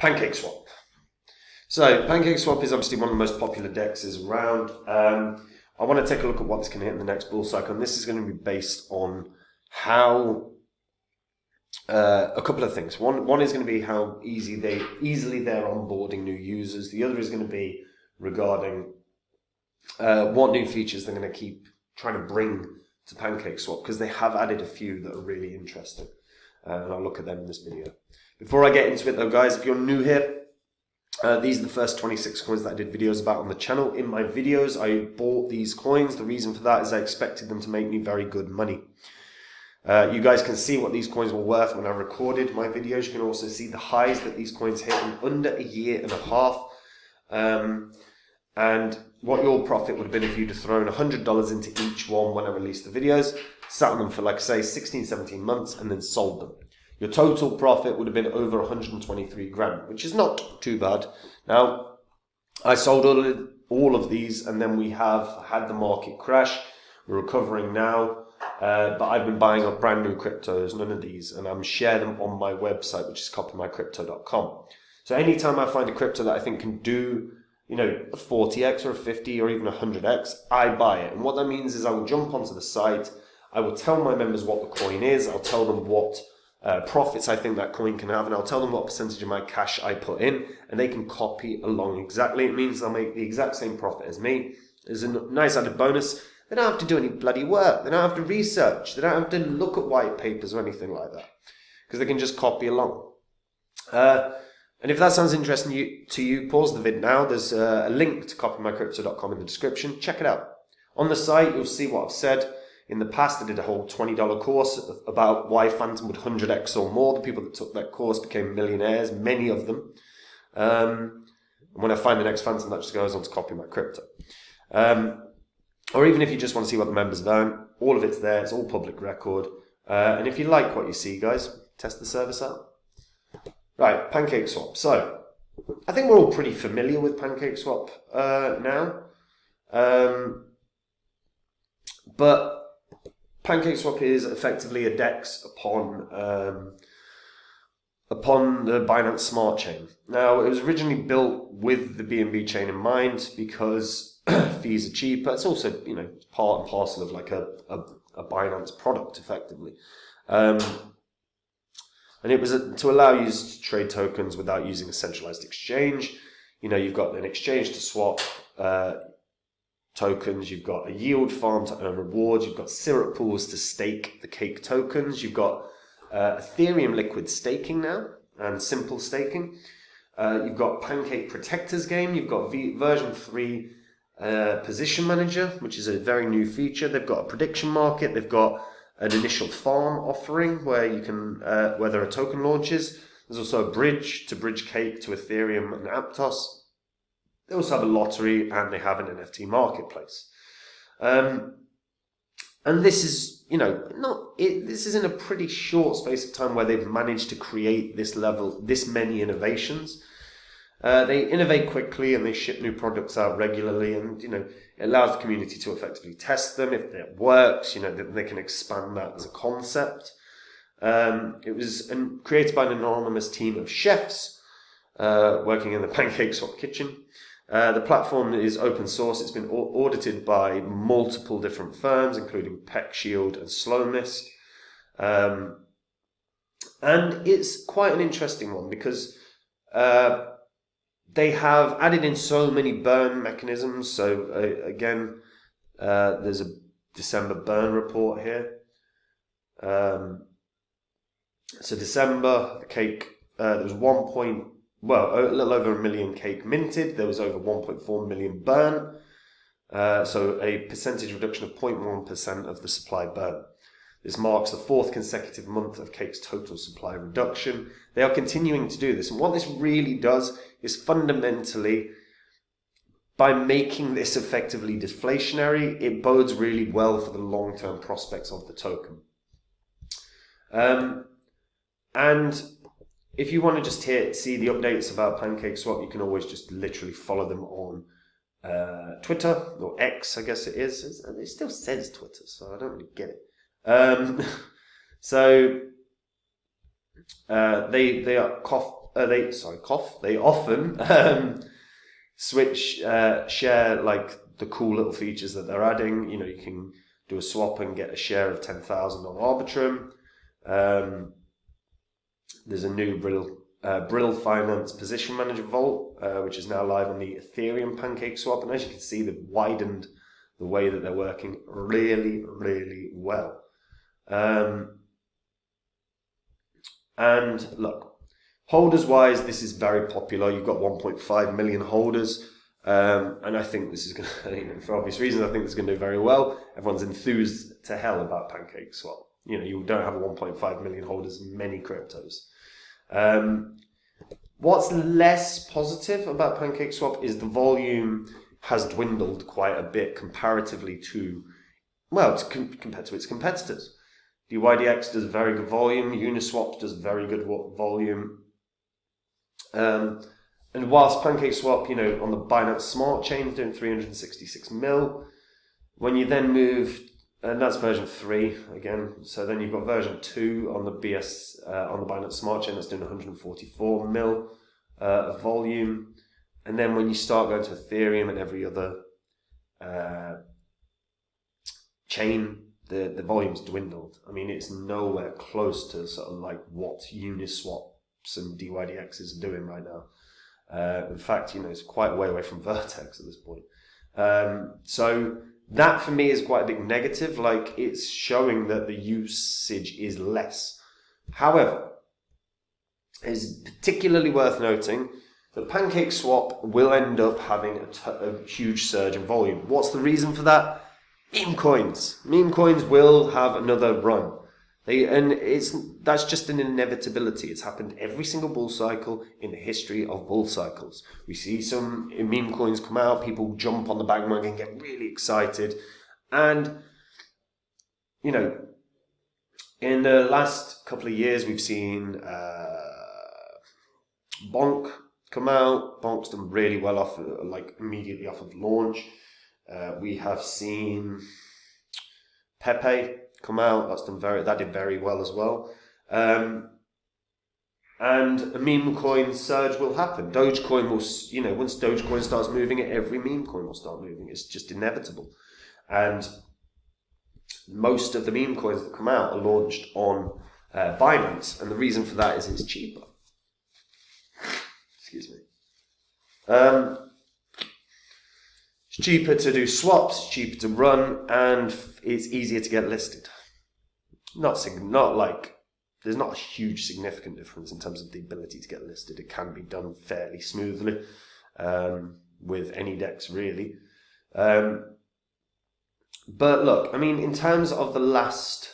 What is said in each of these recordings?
Pancakeswap. So Pancakeswap is obviously one of the most popular dexes around. I want to take a look at what this can hit in the next bull cycle, and this is going to be based on how a couple of things. One is going to be how easily they're onboarding new users. The other is going to be regarding what new features they're going to keep trying to bring to Pancakeswap, because they have added a few that are really interesting, and I'll look at them in this video. Before I get into it though, guys, if you're new here, these are the first 26 coins that I did videos about on the channel. In my videos, I bought these coins. The reason for that is I expected them to make me very good money. You guys can see what these coins were worth when I recorded my videos. You can also see the highs that these coins hit in under a year and a half. And what your profit would have been if you'd have thrown $100 into each one when I released the videos, sat on them for, like, say, 16, 17 months, and then sold them. Your total profit would have been over 123 grand, which is not too bad. Now, I sold all of these, and then we have had the market crash. We're recovering now, but I've been buying up brand new cryptos, none of these, and I'm sharing them on my website, which is copymycrypto.com. So anytime I find a crypto that I think can do, you know, a 40x or a 50 or even a 100x, I buy it. And what that means is I will jump onto the site, I will tell my members what the coin is, I'll tell them what profits I think that coin can have, and I'll tell them what percentage of my cash I put in, and they can copy along exactly. It means they'll make the exact same profit as me. There's a nice added bonus. They don't have to do any bloody work. They don't have to research. They don't have to look at white papers or anything like that, because they can just copy along. And if that sounds interesting to you, pause the vid now. There's a link to copymycrypto.com in the description. Check it out. On the site, you'll see what I've said. In the past, I did a whole $20 course about why Phantom would 100x or more. The people that took that course became millionaires, many of them. And when I find the next Phantom, that just goes on to Copy My Crypto. Or even if you just want to see what the members have earned, all of it's there. It's all public record. And if you like what you see, guys, test the service out. Right, Pancakeswap. So, I think we're all pretty familiar with Pancakeswap now. But Pancakeswap is effectively a DEX upon the Binance Smart Chain. Now, it was originally built with the BNB chain in mind because fees are cheaper. It's also, you know, part and parcel of like a Binance product, effectively. And it was to allow users to trade tokens without using a centralized exchange. You know, you've got an exchange to swap tokens, you've got a yield farm to earn rewards, you've got syrup pools to stake the CAKE tokens, you've got Ethereum liquid staking now, and simple staking. You've got Pancake Protectors game, you've got version 3 position manager, which is a very new feature. They've got a prediction market, they've got an initial farm offering where you can, where there are token launches. There's also a bridge to bridge CAKE to Ethereum and Aptos. They also have a lottery, and they have an NFT marketplace. And this is, you know, this is in a pretty short space of time where they've managed to create this many innovations. They innovate quickly and they ship new products out regularly, and, you know, it allows the community to effectively test them. If it works, you know, they can expand that as a concept. It was created by an anonymous team of chefs working in the Pancakeswap kitchen. The platform is open source. It's been audited by multiple different firms, including PeckShield and Slowmiss. And it's quite an interesting one because they have added in so many burn mechanisms. So again, there's a December burn report here. So December, the CAKE, there was a little over 1 million CAKE minted. There was over 1.4 million burn. So a percentage reduction of 0.1% of the supply burn. This marks the 4th consecutive month of CAKE's total supply reduction. They are continuing to do this. And what this really does is fundamentally, by making this effectively deflationary, it bodes really well for the long-term prospects of the token. And if you want to just see the updates about Pancakeswap, you can always just literally follow them on Twitter, or X, I guess it is. It still says Twitter, so I don't really get it. They are They often share like the cool little features that they're adding. You know, you can do a swap and get a share of 10,000 on Arbitrum. There's a new Brill Finance Position Manager Vault, which is now live on the Ethereum Pancakeswap, and as you can see, they've widened the way that they're working really, really well. And look, holders-wise, this is very popular. You've got 1.5 million holders, and I think this is going to, for obvious reasons, I think this is going to do very well. Everyone's enthused to hell about Pancakeswap. You know, you don't have a 1.5 million holders in many cryptos. What's less positive about Pancakeswap is the volume has dwindled quite a bit comparatively to, compared to its competitors. DYDX does very good volume. Uniswap does very good volume. And whilst Pancakeswap, you know, on the Binance Smart Chain is doing 366 mil, when you then move, and that's version 3 again. So then you've got version 2 on the on the Binance Smart Chain that's doing 144 mil of volume. And then when you start going to Ethereum and every other chain, the volume's dwindled. I mean, it's nowhere close to sort of like what Uniswaps and DYDXs are doing right now. In fact, you know, it's quite a way away from Vertex at this point. So that for me is quite a big negative. Like, it's showing that the usage is less. However, it's particularly worth noting that Pancakeswap will end up having a huge surge in volume. What's the reason for that? Meme coins. Meme coins will have another run. That's just an inevitability. It's happened every single bull cycle in the history of bull cycles. We see some meme coins come out, people jump on the bandwagon, get really excited, and you know, in the last couple of years, we've seen Bonk come out. Bonk's done really well off, like immediately off of launch. We have seen Pepe come out. That did very well as well. And a meme coin surge will happen. Dogecoin will, you know, once Dogecoin starts moving, every meme coin will start moving. It's just inevitable. And most of the meme coins that come out are launched on Binance, and the reason for that is it's cheaper. Excuse me. It's cheaper to do swaps, it's cheaper to run, and it's easier to get listed. There's not a huge significant difference in terms of the ability to get listed. It can be done fairly smoothly with any DEX, really. But look, I mean, in terms of the last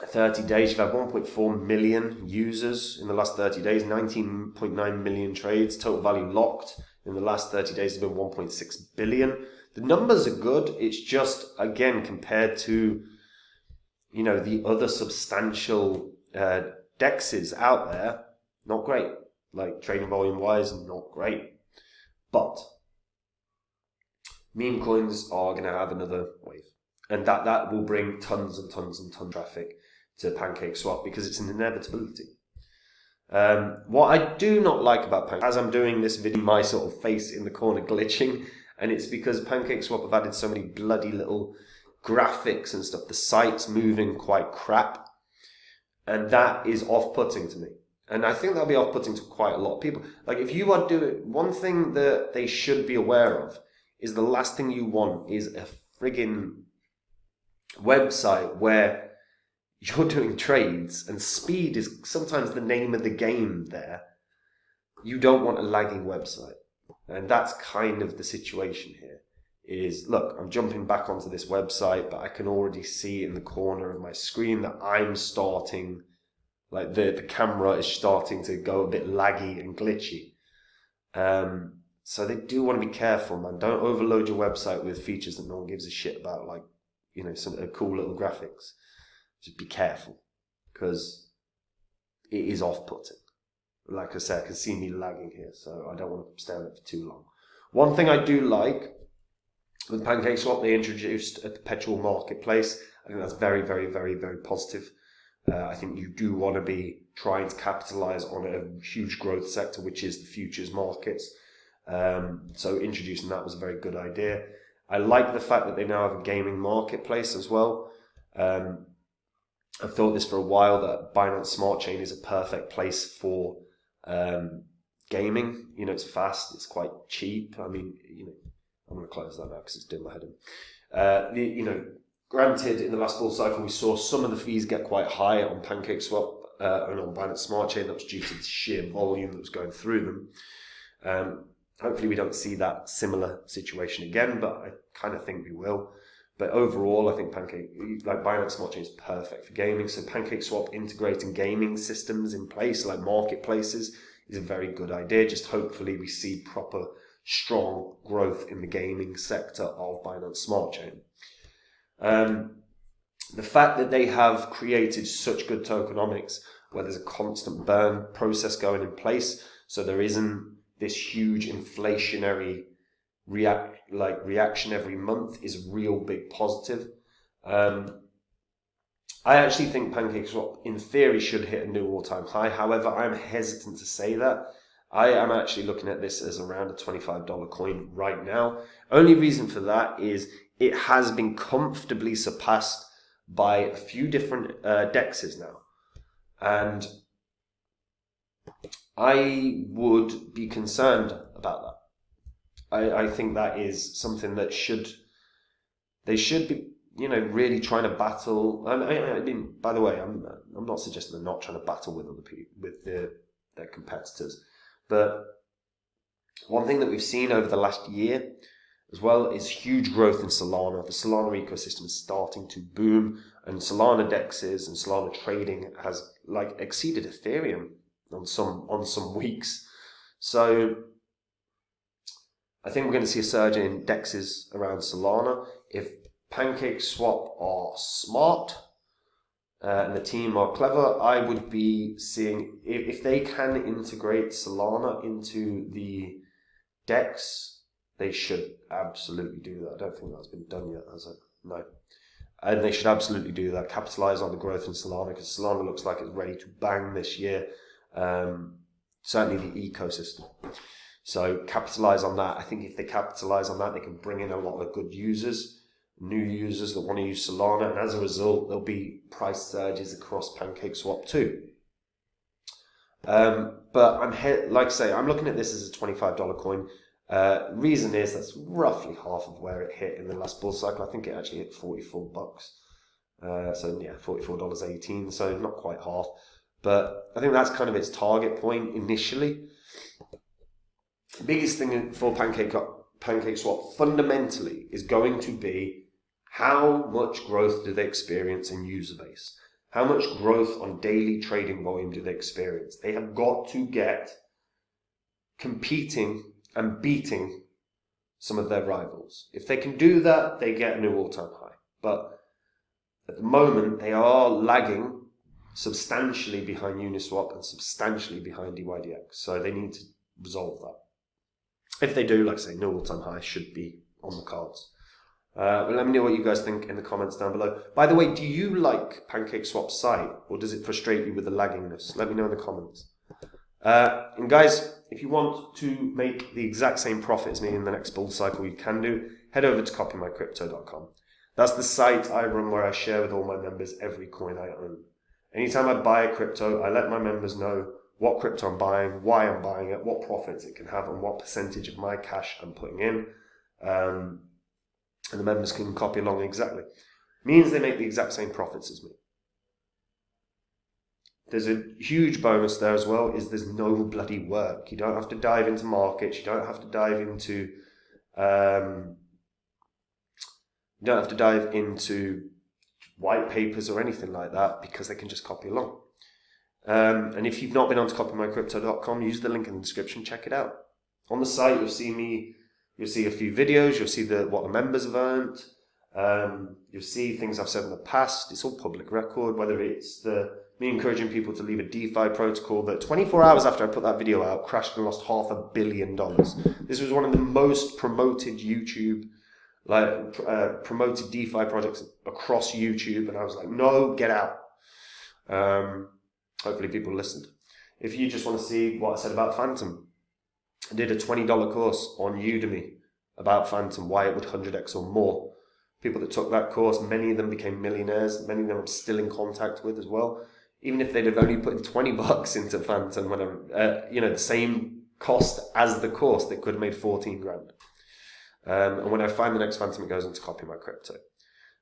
30 days, you've had 1.4 million users in the last 30 days, 19.9 million trades, total value locked in the last 30 days has been 1.6 billion. The numbers are good. It's just, again, compared to, you know, the other substantial DEXs out there, not great. Like, trading volume wise, not great. But meme coins are going to have another wave. And that will bring tons and tons and tons of traffic to Pancakeswap because it's an inevitability. What I do not like about Pancakeswap, as I'm doing this video, my sort of face in the corner glitching, and it's because Pancakeswap have added so many bloody little graphics and stuff. The site's moving quite crap, and that is off-putting to me. And I think that'll be off-putting to quite a lot of people. Like, if you are doing, one thing that they should be aware of is the last thing you want is a friggin' website where you're doing trades and speed is sometimes the name of the game there. You don't want a lagging website. And that's kind of the situation here. Is, look, I'm jumping back onto this website, but I can already see in the corner of my screen that I'm starting, like the camera is starting to go a bit laggy and glitchy. So they do want to be careful, man. Don't overload your website with features that no one gives a shit about, like, you know, some cool little graphics. Just be careful, because it is off-putting. Like I said, I can see me lagging here, so I don't want to stay on it for too long. One thing I do like, with Pancakeswap, they introduced a perpetual marketplace. I think that's very, very, very, very positive. I think you do want to be trying to capitalize on a huge growth sector, which is the futures markets. So introducing that was a very good idea. I like the fact that they now have a gaming marketplace as well. I've thought this for a while, that Binance Smart Chain is a perfect place for gaming. It's fast, it's quite cheap. I mean, I'm going to close that now because it's doing my head in. Granted, in the last bull cycle, we saw some of the fees get quite high on Pancakeswap and on Binance Smart Chain. That was due to the sheer volume that was going through them. Hopefully we don't see that similar situation again, but I kind of think we will. But overall, I think Binance Smart Chain is perfect for gaming. So Pancakeswap integrating gaming systems in place, like marketplaces, is a very good idea. Just hopefully we see proper, strong growth in the gaming sector of Binance Smart Chain. The fact that they have created such good tokenomics, where there's a constant burn process going in place, so there isn't this huge inflationary reaction every month, is a real big positive. I actually think Pancakeswap in theory should hit a new all-time high. However, I'm hesitant to say that. I am actually looking at this as around a $25 coin right now. Only reason for that is it has been comfortably surpassed by a few different dexes now. And I would be concerned about that. I think that is something that they should be, really trying to battle. And I didn't. By the way, I'm not suggesting they're not trying to battle with other people, with their competitors. But one thing that we've seen over the last year as well is huge growth in Solana. The Solana ecosystem is starting to boom, and Solana dexes and Solana trading has exceeded Ethereum on some weeks. So I think we're going to see a surge in dexes around Solana. If Pancakeswap are smart and the team are clever, I would be seeing, if they can integrate Solana into the DEX, they should absolutely do that. I don't think that's been done yet, has it? No. And they should absolutely do that, capitalize on the growth in Solana, because Solana looks like it's ready to bang this year. Certainly the ecosystem. So capitalize on that. I think if they capitalize on that, they can bring in a lot of good users, new users that want to use Solana, and as a result, there'll be price surges across Pancakeswap too. But I'm looking at this as a $25 coin. Reason is that's roughly half of where it hit in the last bull cycle. I think it actually hit $44. So yeah, $44.18. So not quite half, but I think that's kind of its target point initially. The biggest thing for Pancakeswap fundamentally is going to be how much growth do they experience in user base? How much growth on daily trading volume do they experience? They have got to get competing and beating some of their rivals. If they can do that, they get a new all-time high. But at the moment, they are lagging substantially behind Uniswap and substantially behind DYDX. So they need to resolve that. If they do, like I say, no all-time high should be on the cards. But let me know what you guys think in the comments down below. By the way, do you like Pancakeswap's site, or does it frustrate you with the lagginess? Let me know in the comments. And guys, if you want to make the exact same profit as me in the next bull cycle, you can do. Head over to copymycrypto.com. That's the site I run where I share with all my members every coin I own. Anytime I buy a crypto, I let my members know what crypto I'm buying, why I'm buying it, what profits it can have, and what percentage of my cash I'm putting in. And the members can copy along exactly. Means they make the exact same profits as me. There's a huge bonus there as well, is there's no bloody work. You don't have to dive into markets, you don't have to dive into white papers or anything like that, because they can just copy along. And if you've not been on to copymycrypto.com, use the link in the description, check it out. On the site, you'll see a few videos, you'll see what the members have earned, you'll see things I've said in the past. It's all public record, whether it's me encouraging people to leave a DeFi protocol that 24 hours after I put that video out, crashed and lost $500 million. This was one of the most promoted promoted DeFi projects across YouTube, and I was like, no, get out. Hopefully people listened. If you just want to see what I said about Phantom, I did a $20 course on Udemy about Phantom, why it would 100x or more. People that took that course, many of them became millionaires. Many of them I'm still in contact with as well. Even if they'd have only put in $20 into Phantom, whenever, the same cost as the course, they could have made 14 grand. And when I find the next Phantom, it goes into Copy My Crypto.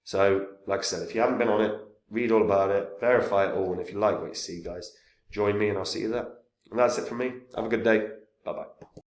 So, like I said, if you haven't been on it, read all about it, verify it all, and if you like what you see, guys, join me and I'll see you there. And that's it from me. Have a good day. Bye-bye.